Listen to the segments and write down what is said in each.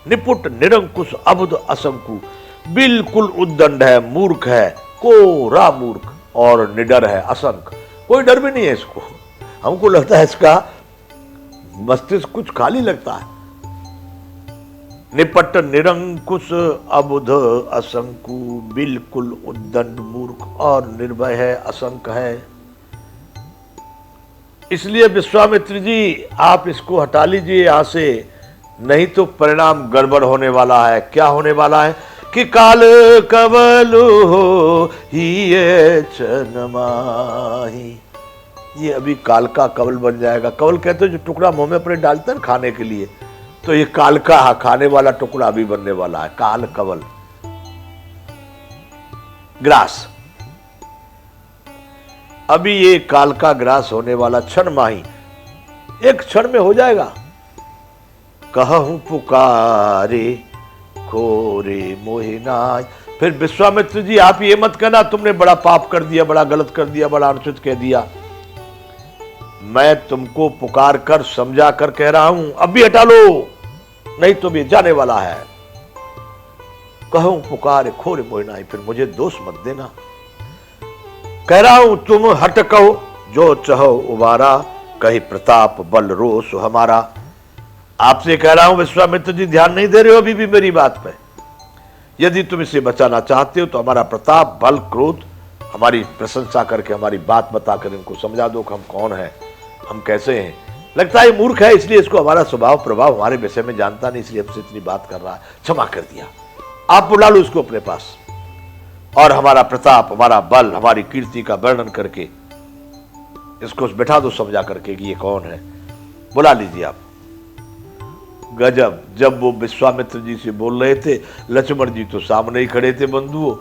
निपुट निरंकुश अबुध असंकु, बिल्कुल उद्दंड है, मूर्ख है, कोरा मूर्ख, और निडर है, असंक। कोई डर भी नहीं है इसको। हमको लगता है इसका मस्तिष्क कुछ खाली लगता है। निपट निरंकुश अबुध असंकु, बिल्कुल उद्दंड मूर्ख और निर्भय है, असंक है। इसलिए विश्वामित्र जी आप इसको हटा लीजिए यहां से, नहीं तो परिणाम गड़बड़ होने वाला है। क्या होने वाला है कि काल कवलु ही चनमाही, ये अभी काल का कवल बन जाएगा। कवल कहते हैं जो टुकड़ा मुंह में अपने डालते हैं खाने के लिए, तो ये काल का खाने वाला टुकड़ा भी बनने वाला है। काल कवल, ग्रास, अभी ये काल का ग्रास होने वाला क्षण माही, एक क्षण में हो जाएगा। कहूं पुकारे खोरे मोहिनाय। फिर विश्वामित्र जी आप ये मत कहना तुमने बड़ा पाप कर दिया, बड़ा गलत कर दिया, बड़ा अनुचित कह दिया। मैं तुमको पुकार कर समझा कर कह रहा हूं, अब भी हटा लो, नहीं तो भी जाने वाला है। कहूं पुकारे खोरे मोहिनाय, फिर मुझे दोष मत देना। कह रहा हूं तुम हट कहो, जो चाहो उबारा, कहीं प्रताप बल रोष हमारा। आपसे कह रहा हूं विश्वामित्र जी, ध्यान नहीं दे रहे हो अभी भी मेरी बात पे। यदि तुम इसे बचाना चाहते हो तो हमारा प्रताप बल क्रोध, हमारी प्रशंसा करके, हमारी बात बताकर इनको समझा दो कि हम कौन हैं, हम कैसे हैं। लगता है मूर्ख है, इसलिए इसको हमारा स्वभाव प्रभाव हमारे विषय में जानता नहीं, इसलिए हमसे इतनी बात कर रहा है। क्षमा कर दिया, आप बुला लो इसको अपने पास, और हमारा प्रताप, हमारा बल, हमारी कीर्ति का वर्णन करके इसको बैठा दो समझा करके कि ये कौन है। बुला लीजिए आप। गजब, जब वो विश्वामित्र जी से बोल रहे थे, लक्ष्मण जी तो सामने ही खड़े थे बंधुओं,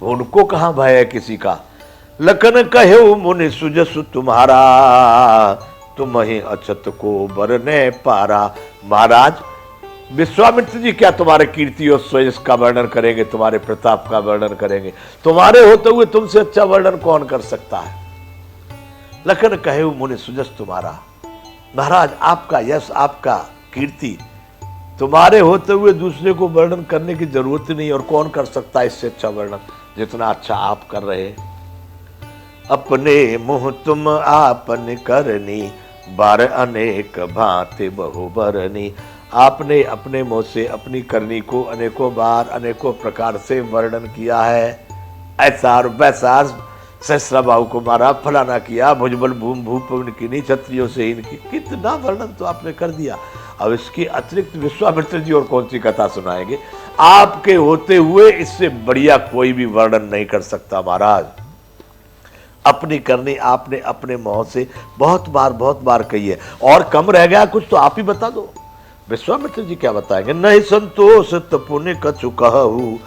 उनको कहां भय है किसी का। लखन कहे मुनि सुजसु तुम्हारा, तुम ही अछत को बरने पारा। महाराज विश्वामित्र जी क्या तुम्हारे कीर्ति और स्वयं का वर्णन करेंगे, तुम्हारे प्रताप का वर्णन करेंगे? तुम्हारे होते हुए तुमसे अच्छा वर्णन कौन कर सकता है। लखन कहे मुनि सुजस तुम्हारा, महाराज आपका यश, आपका कीर्ति, तुम्हारे होते हुए दूसरे को वर्णन करने की जरूरत नहीं, और कौन कर सकता है इससे अच्छा वर्णन जितना अच्छा आप कर रहे। अपने मुंह तुम आपन करनी, बार अनेक भांति बहु बरनी। आपने अपने मुंह से अपनी करनी को अनेकों बार अनेकों प्रकार से वर्णन किया है। ऐसा और वैसा, सहस्राबाहु को मारा, फलाना किया, भुजबल भूम भूप किनी, क्षत्रियों से इनकी, कितना वर्णन तो आपने कर दिया। अब इसके अतिरिक्त विश्वामित्र जी और कौन सी कथा सुनाएंगे? आपके होते हुए इससे बढ़िया कोई भी वर्णन नहीं कर सकता महाराज। अपनी करनी आपने अपने मुंह से बहुत बार कही है, और कम रह गया कुछ तो आप ही बता दो। विश्वामित्र जी क्या बताएंगे? नहीं संतोष पुण्य कछु कहू,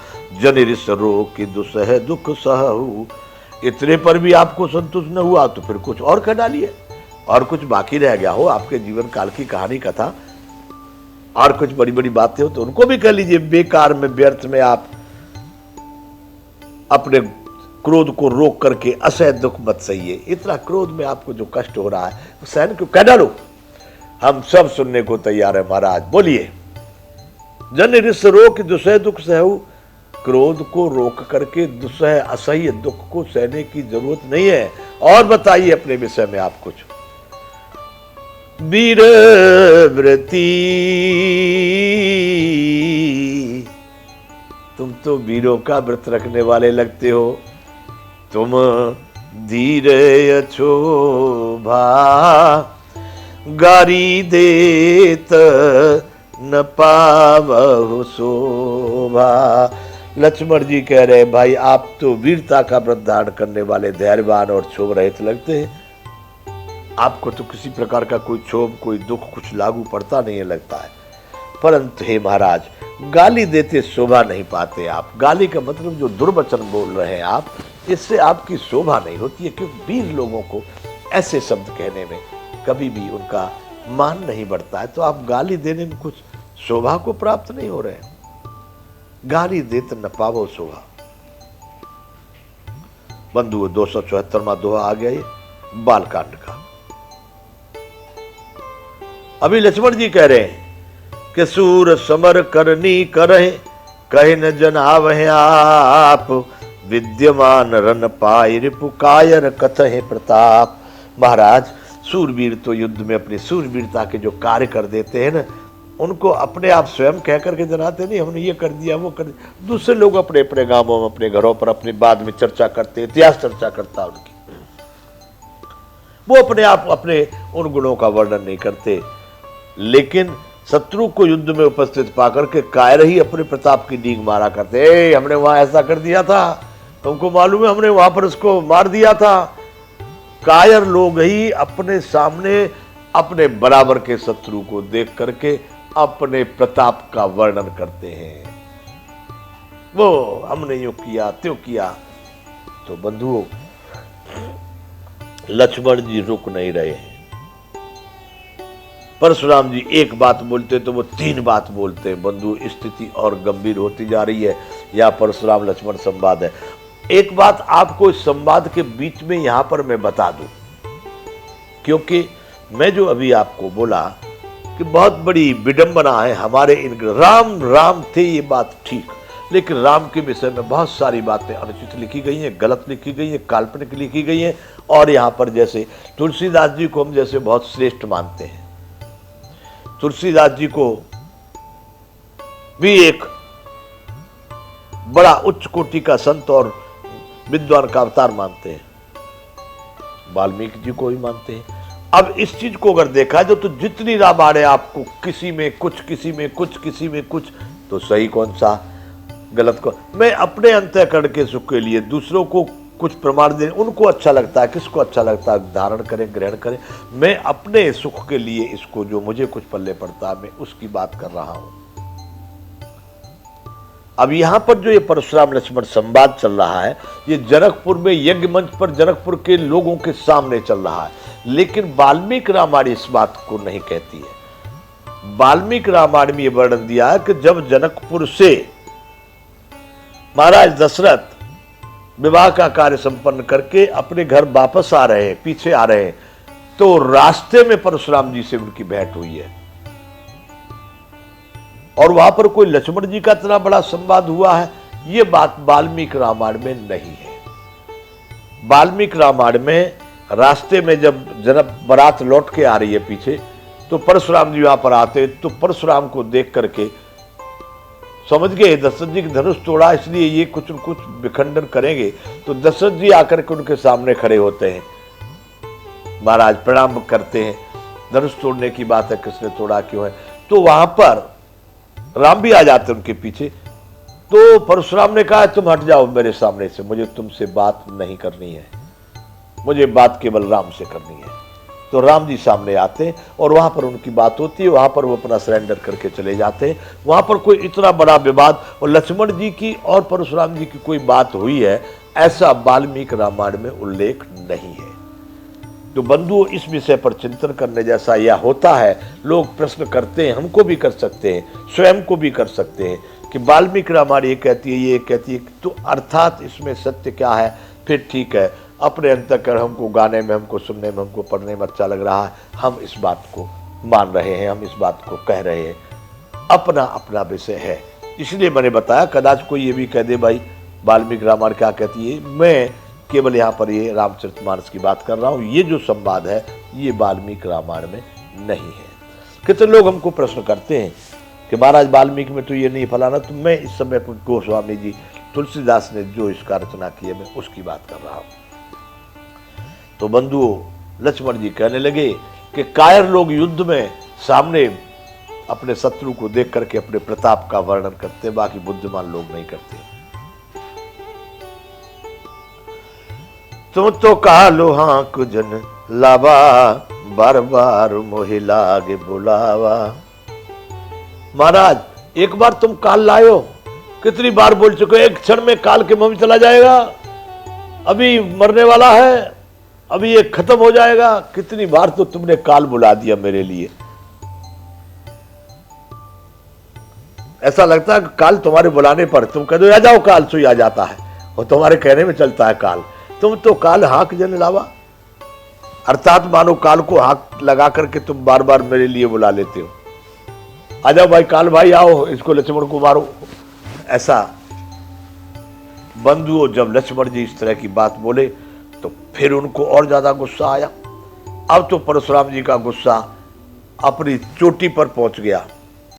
जन ऋष रोग की दुसह दुख सहू। इतने पर भी आपको संतोष न हुआ तो फिर कुछ और कह डालिए, और कुछ बाकी रह गया हो आपके जीवन काल की कहानी कथा, और कुछ बड़ी बड़ी बातें हो तो उनको भी कह लीजिए। बेकार में, व्यर्थ में आप अपने क्रोध को रोक करके असह दुख मत सहिए। इतना क्रोध में आपको जो कष्ट हो रहा है तो सहन क्यों, कह डालो, हम सब सुनने को तैयार है महाराज। बोलिए। जन ऋष रोग दुसह दुख सहू, क्रोध को रोक करके दुसह असह्य दुख को सहने की जरूरत नहीं है। और बताइए अपने विषय में आप कुछ। वीर व्रती, तुम तो वीरों का व्रत रखने वाले लगते हो। तुम धीर अछोभा, गारी देत न पावहु शोभा। लक्ष्मण जी कह रहे भाई आप तो वीरता का व्रत धारण करने वाले धैर्यवान और क्षोभ रहित लगते हैं। आपको तो किसी प्रकार का कोई क्षोभ, कोई दुख कुछ लागू पड़ता नहीं है लगता है। परंतु हे महाराज, गाली देते शोभा नहीं पाते आप। गाली का मतलब जो दुर्वचन बोल रहे हैं आप, इससे आपकी शोभा नहीं होती है, क्योंकि वीर लोगों को ऐसे शब्द कहने में कभी भी उनका मान नहीं बढ़ता है। तो आप गाली देने में कुछ शोभा को प्राप्त नहीं हो रहे। गाली देते न पावो शोभा। बंधुओं 274वां दोहा आ गया, ये बालकांड का। अभी लक्ष्मण जी कह रहे हैं कि सूर समर करनी करहे, कहे न जनावह आप, विद्यमान रन पाय रिपु कायर कथहे प्रताप। महाराज सूरवीर तो युद्ध में अपनी सूरवीरता के जो कार्य कर देते हैं ना, उनको अपने आप स्वयं कह करके जनाते नहीं हमने ये कर दिया वो कर दिया। दूसरे लोग अपने अपने गांवों में अपने घरों पर अपने बाद में चर्चा करते, इतिहास चर्चा करता उनकी, वो अपने आप अपने उन गुणों का वर्णन नहीं करते। लेकिन शत्रु को युद्ध में उपस्थित पाकर के कायर ही अपने प्रताप की डींग मारा करते, हमने वहां ऐसा कर दिया था, तुमको मालूम है हमने वहां पर उसको मार दिया था। कायर लोग ही अपने सामने अपने बराबर के शत्रु को देख करके अपने प्रताप का वर्णन करते हैं, वो हमने यूं किया त्यों किया। तो बंधुओं, लक्ष्मण जी रुक नहीं रहे हैं। परशुराम जी एक बात बोलते तो वो 3 बात बोलते हैं। बंधु, स्थिति और गंभीर होती जा रही है। या परशुराम लक्ष्मण संवाद है। एक बात आपको इस संवाद के बीच में यहां पर मैं बता दूं, क्योंकि मैं जो अभी आपको बोला कि बहुत बड़ी विडंबना है हमारे इन राम राम थे, ये बात ठीक, लेकिन राम के विषय में बहुत सारी बातें अनुचित लिखी गई हैं, गलत लिखी गई हैं, काल्पनिक लिखी गई हैं। और यहाँ पर जैसे तुलसीदास जी को हम जैसे बहुत श्रेष्ठ मानते हैं, तुलसीदास जी को भी एक बड़ा उच्च कोटि का संत और विद्वान का अवतार मानते हैं, वाल्मीकि जी को भी मानते हैं। अब इस चीज को अगर देखा जाए तो जितनी रामायण है आपको किसी में कुछ, किसी में कुछ, किसी में कुछ, तो सही कौन सा गलत कौन। मैं अपने अंतःकरण के सुख के लिए दूसरों को कुछ प्रमाण देने, उनको अच्छा लगता है, किसको अच्छा लगता है धारण करें ग्रहण करें। मैं अपने सुख के लिए इसको जो मुझे कुछ पल्ले पड़ता है मैं उसकी बात कर रहा हूं। अब यहां पर जो ये परशुराम लक्ष्मण संवाद चल रहा है, ये जनकपुर में यज्ञ मंच पर जनकपुर के लोगों के सामने चल रहा है, लेकिन वाल्मीकि रामायण इस बात को नहीं कहती है। वाल्मीकि रामायण में यह वर्णन दिया है कि जब जनकपुर से महाराज दशरथ विवाह का कार्य संपन्न करके अपने घर वापस आ रहे हैं, पीछे आ रहे हैं, तो रास्ते में परशुराम जी से उनकी भेंट हुई है। और वहां पर कोई लक्ष्मण जी का इतना बड़ा संवाद हुआ है, यह बात वाल्मीकि रामायण में नहीं है। वाल्मीकि रामायण में रास्ते में जब जनक बारात लौट के आ रही है पीछे, तो परशुराम जी वहां पर आते, तो परशुराम को देख करके समझ गए दशरथ जी की धनुष तोड़ा, इसलिए ये कुछ न कुछ विखंडन करेंगे। तो दशरथ जी आकर के उनके सामने खड़े होते हैं, महाराज प्रणाम करते हैं, धनुष तोड़ने की बात है, किसने तोड़ा क्यों है। तो वहां पर राम भी आ जाते उनके पीछे। तो परशुराम ने कहा तुम हट जाओ मेरे सामने से, मुझे तुमसे बात नहीं करनी है, मुझे बात केवल राम से करनी है। तो राम जी सामने आते हैं और वहां पर उनकी बात होती है, वहां पर वो अपना सरेंडर करके चले जाते हैं। वहां पर कोई इतना बड़ा विवाद और लक्ष्मण जी की और परशुराम जी की कोई बात हुई है ऐसा वाल्मीकि रामायण में उल्लेख नहीं है। तो बंधुओं, इस विषय पर चिंतन करने जैसा यह होता है। लोग प्रश्न करते हैं, हमको भी कर सकते हैं, स्वयं को भी कर सकते हैं कि वाल्मीकि रामायण ये कहती है, ये कहती है, तो अर्थात इसमें सत्य क्या है। फिर ठीक है, अपने अंतःकरण हमको गाने में, हमको सुनने में, हमको पढ़ने में अच्छा लग रहा है, हम इस बात को मान रहे हैं, हम इस बात को कह रहे हैं, अपना अपना विषय है। इसलिए मैंने बताया, कदाच कोई ये भी कह दे भाई वाल्मीकि रामायण क्या कहती है, मैं केवल यहाँ पर ये रामचरितमानस की बात कर रहा हूँ, ये जो संवाद है ये वाल्मीकि रामायण में नहीं है। कितने लोग हमको प्रश्न करते हैं कि महाराज वाल्मीकि में तो ये नहीं फलाना, तो मैं इस समय गोस्वामी जी तुलसीदास ने जो इसका रचना की है मैं उसकी बात कर रहा हूँ। तो बंधुओं, लक्ष्मण जी कहने लगे कि कायर लोग युद्ध में सामने अपने शत्रु को देख करके अपने प्रताप का वर्णन करते, बाकी बुद्धिमान लोग नहीं करते। तुम तो कालो हाँक जन लावा, बार बार मोहि लागे बुलावा। महाराज एक बार तुम काल लायो, कितनी बार बोल चुके, एक क्षण में काल के मुंह में चला जाएगा, अभी मरने वाला है, अभी ये खत्म हो जाएगा। कितनी बार तो तुमने काल बुला दिया मेरे लिए। ऐसा लगता है काल तुम्हारे बुलाने पर तुम कह दो आ जाओ, काल सो आ जाता है, और तुम्हारे कहने में चलता है काल। तुम तो काल हाक जन लावा, अर्थात मानो काल को हाक लगा करके तुम बार बार मेरे लिए बुला लेते हो। आ जाओ भाई, काल भाई आओ, इसको लक्ष्मण को मारो। ऐसा बंधुओं जब लक्ष्मण जी इस तरह की बात बोले तो फिर उनको और ज्यादा गुस्सा आया। अब तो परशुराम जी का गुस्सा अपनी चोटी पर पहुंच गया।